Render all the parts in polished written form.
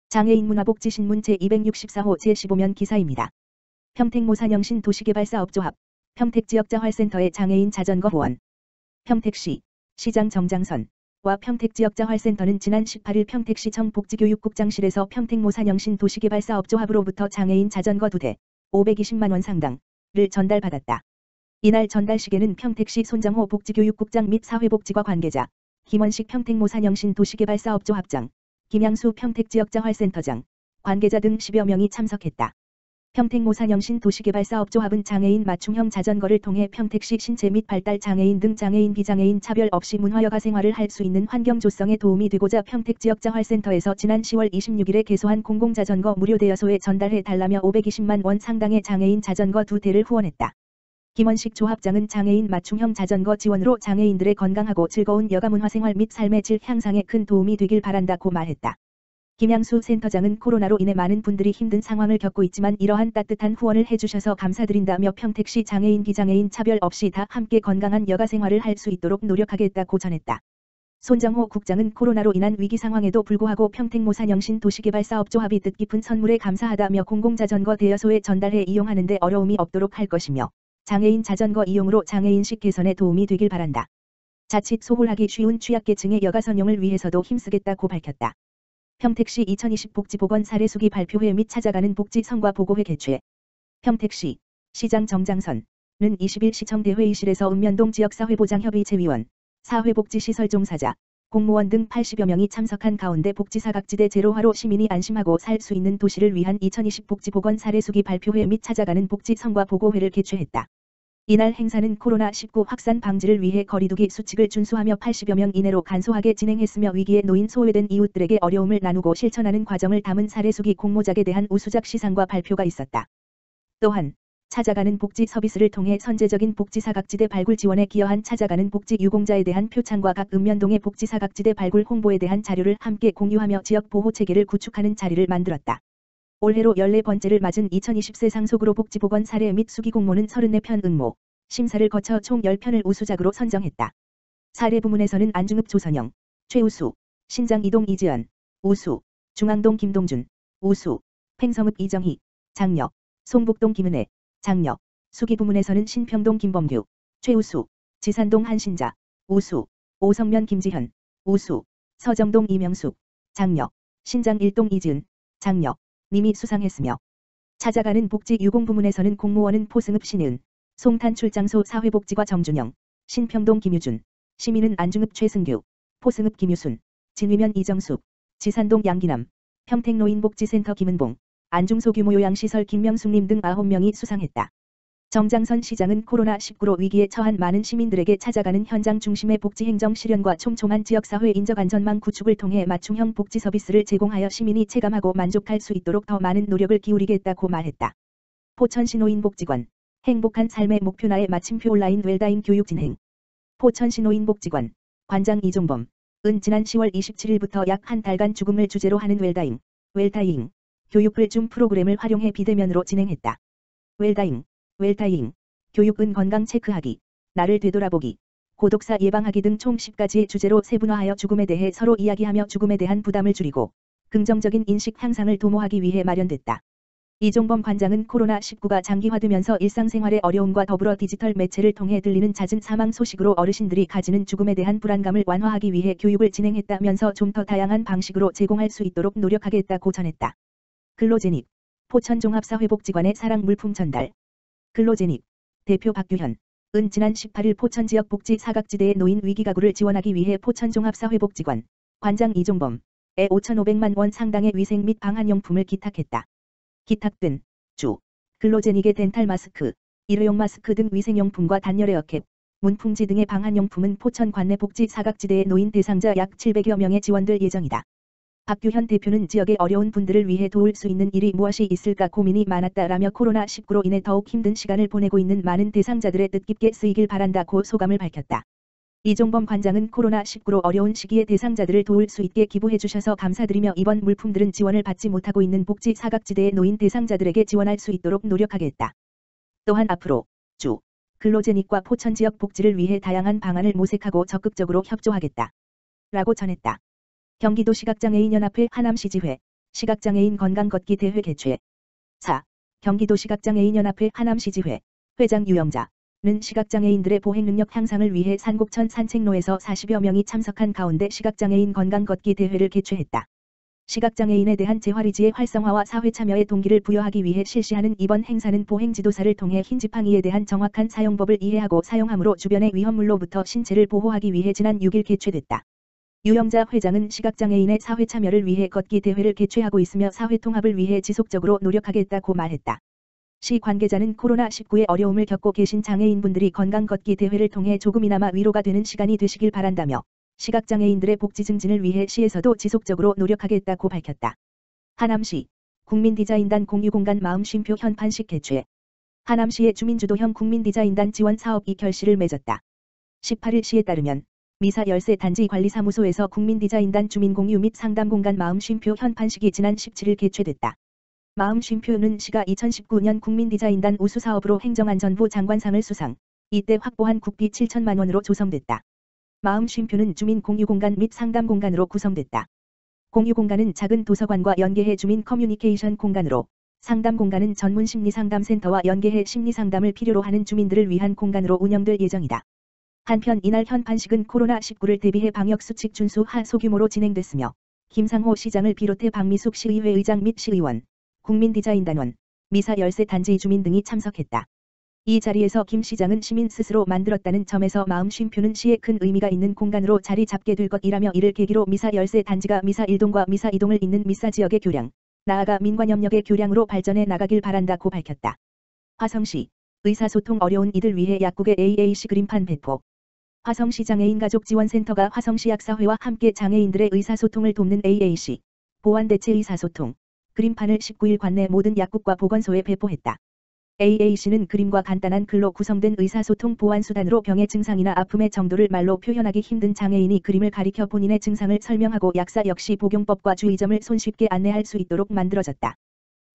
장애인 문화복지신문 제264호 제15면 기사입니다. 평택모산영신 도시개발사업조합, 평택지역자활센터의 장애인 자전거 후원. 평택시, 시장 정장선와 평택지역자활센터는 지난 18일 평택시청 복지교육국장실에서 평택모산영신 도시개발사업조합으로부터 장애인 자전거 2대, 520만원 상당을 전달받았다. 이날 전달식에는 평택시 손정호 복지교육국장 및 사회복지과 관계자, 김원식 평택모산영신 도시개발사업조합장, 김양수 평택지역자활센터장, 관계자 등 10여 명이 참석했다. 평택모산영신 도시개발사업조합은 장애인 맞춤형 자전거를 통해 평택시 신체 및 발달 장애인 등 장애인 비장애인 차별 없이 문화여가 생활을 할 수 있는 환경 조성에 도움이 되고자 평택지역자활센터에서 지난 10월 26일에 개소한 공공자전거 무료 대여소에 전달해 달라며 520만 원 상당의 장애인 자전거 2대를 후원했다. 김원식 조합장은 장애인 맞춤형 자전거 지원으로 장애인들의 건강하고 즐거운 여가문화생활 및 삶의 질 향상에 큰 도움이 되길 바란다고 말했다. 김양수 센터장은 코로나로 인해 많은 분들이 힘든 상황을 겪고 있지만 이러한 따뜻한 후원을 해주셔서 감사드린다며 평택시 장애인 비장애인 차별 없이 다 함께 건강한 여가생활을 할 수 있도록 노력하겠다고 전했다. 손정호 국장은 코로나로 인한 위기 상황에도 불구하고 평택모산영신 도시개발사업조합이 뜻깊은 선물에 감사하다며 공공자전거 대여소에 전달해 이용하는 데 어려움이 없도록 할 것이며 장애인 자전거 이용으로 장애인식 개선에 도움이 되길 바란다. 자칫 소홀하기 쉬운 취약계층의 여가 선용을 위해서도 힘쓰겠다고 밝혔다. 평택시 2020 복지보건 사례수기 발표회 및 찾아가는 복지 성과 보고회 개최. 평택시, 시장 정장선은 20일 시청대회의실에서 읍면동 지역사회보장협의 제위원, 사회복지시설 종사자, 공무원 등 80여 명이 참석한 가운데 복지사각지대 제로화로 시민이 안심하고 살 수 있는 도시를 위한 2020 복지보건 사례수기 발표회 및 찾아가는 복지 성과 보고회를 개최했다. 이날 행사는 코로나19 확산 방지를 위해 거리두기 수칙을 준수하며 80여 명 이내로 간소하게 진행했으며 위기에 놓인 소외된 이웃들에게 어려움을 나누고 실천하는 과정을 담은 사례수기 공모작에 대한 우수작 시상과 발표가 있었다. 또한 찾아가는 복지 서비스를 통해 선제적인 복지사각지대 발굴 지원에 기여한 찾아가는 복지 유공자에 대한 표창과 각 읍면동의 복지사각지대 발굴 홍보에 대한 자료를 함께 공유하며 지역 보호 체계를 구축하는 자리를 만들었다. 올해로 14번째를 맞은 2020 세상속으로 복지보건 사례 및 수기 공모는 34편 응모, 심사를 거쳐 총 10편을 우수작으로 선정했다. 사례 부문에서는 안중읍 조선영, 최우수, 신장 이동 이지연, 우수, 중앙동 김동준, 우수, 횡성읍 이정희, 장려, 송북동 김은혜, 장려, 수기 부문에서는 신평동 김범규, 최우수, 지산동 한신자, 우수, 오성면 김지현, 우수, 서정동 이명숙, 장려, 신장 일동 이지은, 장려, 님이 수상했으며 찾아가는 복지 유공 부문에서는 공무원은 포승읍 신은, 송탄 출장소 사회복지과 정준영, 신평동 김유준, 시민은 안중읍 최승규, 포승읍 김유순, 진위면 이정숙, 지산동 양기남, 평택노인복지센터 김은봉, 안중소 규모 요양시설 김명숙님 등 9명이 수상했다. 정장선 시장은 코로나19로 위기에 처한 많은 시민들에게 찾아가는 현장 중심의 복지행정 실현과 촘촘한 지역사회 인적 안전망 구축을 통해 맞춤형 복지 서비스를 제공하여 시민이 체감하고 만족할 수 있도록 더 많은 노력을 기울이겠다고 말했다. 포천시 노인복지관, 행복한 삶의 목표나의 마침표 온라인 웰다잉 교육 진행. 포천시 노인복지관, 관장 이종범, 은 지난 10월 27일부터 약 한 달간 죽음을 주제로 하는 웰다잉, 교육을 줌 프로그램을 활용해 비대면으로 진행했다. 웰다잉, 교육은 건강 체크하기, 나를 되돌아보기, 고독사 예방하기 등 총 10가지의 주제로 세분화하여 죽음에 대해 서로 이야기하며 죽음에 대한 부담을 줄이고 긍정적인 인식 향상을 도모하기 위해 마련됐다. 이종범 관장은 코로나19가 장기화되면서 일상생활의 어려움과 더불어 디지털 매체를 통해 들리는 잦은 사망 소식으로 어르신들이 가지는 죽음에 대한 불안감을 완화하기 위해 교육을 진행했다면서 좀 더 다양한 방식으로 제공할 수 있도록 노력하겠다고 전했다. 근로재입, 포천종합사회복지관의 사랑 물품 전달. 근로재입, 대표 박규현, 은 지난 18일 포천지역 복지 사각지대의 노인 위기가구를 지원하기 위해 포천종합사회복지관, 관장 이종범에 5,500만 원 상당의 위생 및 방한용품을 기탁했다. 기탁된 근로제닉의 덴탈 마스크, 일회용 마스크 등 위생용품과 단열 에어캡, 문풍지 등의 방한용품은 포천 관내 복지 사각지대의 노인 대상자 약 700여 명에 지원될 예정이다. 박규현 대표는 지역의 어려운 분들을 위해 도울 수 있는 일이 무엇이 있을까 고민이 많았다라며 코로나19로 인해 더욱 힘든 시간을 보내고 있는 많은 대상자들의 뜻깊게 쓰이길 바란다고 소감을 밝혔다. 이종범 관장은 코로나19로 어려운 시기에 대상자들을 도울 수 있게 기부해 주셔서 감사드리며 이번 물품들은 지원을 받지 못하고 있는 복지 사각지대의 노인 대상자들에게 지원할 수 있도록 노력하겠다. 또한 앞으로 근로제닉과 포천 지역 복지를 위해 다양한 방안을 모색하고 적극적으로 협조하겠다. 라고 전했다. 경기도 시각장애인연합회 하남시지회, 시각장애인 건강걷기 대회 개최. 4. 경기도 시각장애인연합회 하남시지회 회장 유영자는 시각장애인들의 보행 능력 향상을 위해 산곡천 산책로에서 40여 명이 참석한 가운데 시각장애인 건강걷기 대회를 개최했다. 시각장애인에 대한 재활의지의 활성화와 사회 참여의 동기를 부여하기 위해 실시하는 이번 행사는 보행지도사를 통해 흰지팡이에 대한 정확한 사용법을 이해하고 사용함으로 주변의 위험물로부터 신체를 보호하기 위해 지난 6일 개최됐다. 유영자 회장은 시각장애인의 사회 참여를 위해 걷기 대회를 개최하고 있으며 사회 통합을 위해 지속적으로 노력하겠다고 말했다. 시 관계자는 코로나19의 어려움을 겪고 계신 장애인분들이 건강 걷기 대회를 통해 조금이나마 위로가 되는 시간이 되시길 바란다며 시각장애인들의 복지 증진을 위해 시에서도 지속적으로 노력하겠다고 밝혔다. 하남시 국민디자인단 공유공간 마음 쉼표 현판식 개최. 하남시의 주민주도형 국민디자인단 지원 사업 2결실을 맺었다. 18일 시에 따르면 미사 열세 단지 관리사무소에서 국민디자인단 주민공유 및 상담공간 마음 쉼표 현판식이 지난 17일 개최됐다. 마음 쉼표는 시가 2019년 국민디자인단 우수사업으로 행정안전부 장관상을 수상, 이때 확보한 국비 7천만 원으로 조성됐다. 마음 쉼표는 주민 공유공간 및 상담공간으로 구성됐다. 공유공간은 작은 도서관과 연계해 주민 커뮤니케이션 공간으로, 상담공간은 전문 심리상담센터와 연계해 심리상담을 필요로 하는 주민들을 위한 공간으로 운영될 예정이다. 한편 이날 현판식은 코로나19를 대비해 방역수칙 준수 하 소규모로 진행됐으며 김상호 시장을 비롯해 박미숙 시의회 의장 및 시의원, 국민디자인단원, 미사 열세 단지 주민 등이 참석했다. 이 자리에서 김 시장은 시민 스스로 만들었다는 점에서 마음 쉼표는 시에 큰 의미가 있는 공간으로 자리 잡게 될 것이라며 이를 계기로 미사 열세 단지가 미사 1동과 미사 2동을 잇는 미사 지역의 교량, 나아가 민관협력의 교량으로 발전해 나가길 바란다고 밝혔다. 화성시 의사소통 어려운 이들 위해 약국의 AAC 그림판 배포. 화성시 장애인가족지원센터가 화성시 약사회와 함께 장애인들의 의사소통을 돕는 AAC 보완대체 의사소통 그림판을 19일 관내 모든 약국과 보건소에 배포했다. AAC는 그림과 간단한 글로 구성된 의사소통 보완수단으로 병의 증상이나 아픔의 정도를 말로 표현하기 힘든 장애인이 그림을 가리켜 본인의 증상을 설명하고 약사 역시 복용법과 주의점을 손쉽게 안내할 수 있도록 만들어졌다.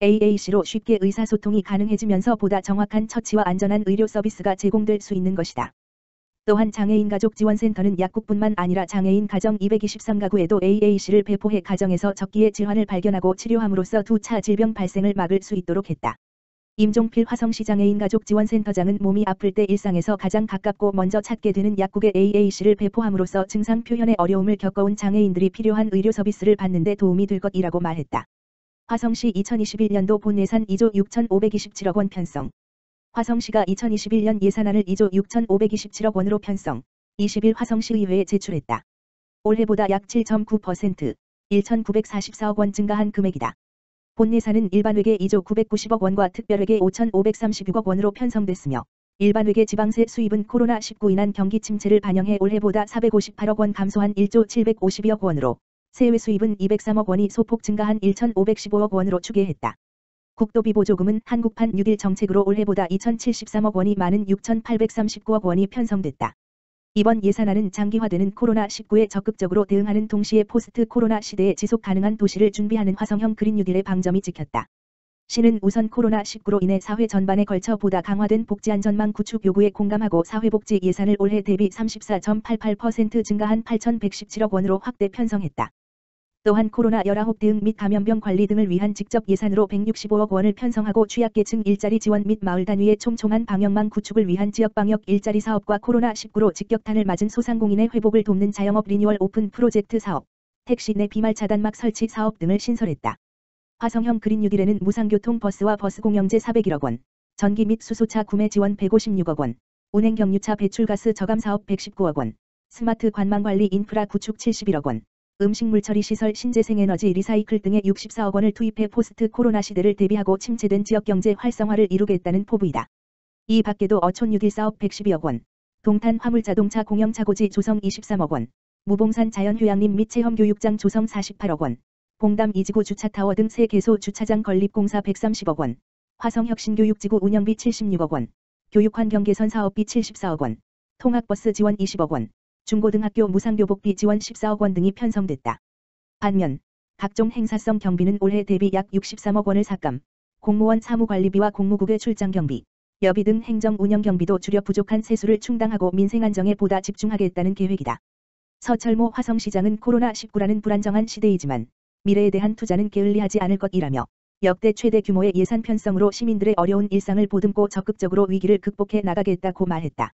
AAC로 쉽게 의사소통이 가능해지면서 보다 정확한 처치와 안전한 의료 서비스가 제공될 수 있는 것이다. 또한 장애인가족지원센터는 약국뿐만 아니라 장애인 가정 223가구에도 AAC를 배포해 가정에서 적기에 질환을 발견하고 치료함으로써 2차 질병 발생을 막을 수 있도록 했다. 임종필 화성시 장애인가족지원센터장은 몸이 아플 때 일상에서 가장 가깝고 먼저 찾게 되는 약국의 AAC를 배포함으로써 증상 표현에 어려움을 겪어온 장애인들이 필요한 의료 서비스를 받는 데 도움이 될 것이라고 말했다. 화성시 2021년도 본 예산 2조 6,527억 원 편성. 화성시가 2021년 예산안을 2조 6,527억 원으로 편성, 20일 화성시의회에 제출했다. 올해보다 약 7.9%, 1,944억 원 증가한 금액이다. 본 예산은 일반회계 2조 990억 원과 특별회계 5,536억 원으로 편성됐으며 일반회계 지방세 수입은 코로나19 인한 경기 침체를 반영해 올해보다 458억 원 감소한 1조 752억 원으로 세외 수입은 203억 원이 소폭 증가한 1,515억 원으로 추계했다. 국도비 보조금은 한국판 뉴딜 정책으로 올해보다 2,073억 원이 많은 6,839억 원이 편성됐다. 이번 예산안은 장기화되는 코로나19에 적극적으로 대응하는 동시에 포스트 코로나 시대에 지속 가능한 도시를 준비하는 화성형 그린 뉴딜의 방점이 찍혔다. 시는 우선 코로나19로 인해 사회 전반에 걸쳐 보다 강화된 복지안전망 구축 요구에 공감하고 사회복지 예산을 올해 대비 34.88% 증가한 8,117억 원으로 확대 편성했다. 또한 코로나19 대응 및 감염병 관리 등을 위한 직접 예산으로 165억 원을 편성하고 취약계층 일자리 지원 및 마을 단위의 촘촘한 방역망 구축을 위한 지역방역 일자리 사업과 코로나19로 직격탄을 맞은 소상공인의 회복을 돕는 자영업 리뉴얼 오픈 프로젝트 사업, 택시 내 비말 차단막 설치 사업 등을 신설했다. 화성형 그린 뉴딜에는 무상교통 버스와 버스 공영제 401억 원, 전기 및 수소차 구매 지원 156억 원, 운행 경유차 배출가스 저감 사업 119억 원, 스마트 관망 관리 인프라 구축 71억 원, 음식물 처리 시설 신재생에너지 리사이클 등의 64억 원을 투입해 포스트 코로나 시대를 대비하고 침체된 지역경제 활성화를 이루겠다는 포부이다. 이 밖에도 어촌 뉴딜 사업 112억 원, 동탄 화물자동차 공영차고지 조성 23억 원, 무봉산 자연휴양림 및 체험교육장 조성 48억 원, 봉담 이지구 주차타워 등 3개소 주차장 건립공사 130억 원, 화성혁신교육지구 운영비 76억 원, 교육환경 개선 사업비 74억 원, 통학버스 지원 20억 원, 중고등학교 무상교복비 지원 14억 원 등이 편성됐다. 반면 각종 행사성 경비는 올해 대비 약 63억 원을 삭감, 공무원 사무관리비와 공무국의 출장 경비, 여비 등 행정 운영 경비도 줄여 부족한 세수를 충당하고 민생 안정에 보다 집중하겠다는 계획이다. 서철모 화성시장은 코로나19라는 불안정한 시대이지만 미래에 대한 투자는 게을리하지 않을 것이라며 역대 최대 규모의 예산 편성으로 시민들의 어려운 일상을 보듬고 적극적으로 위기를 극복해 나가겠다고 말했다.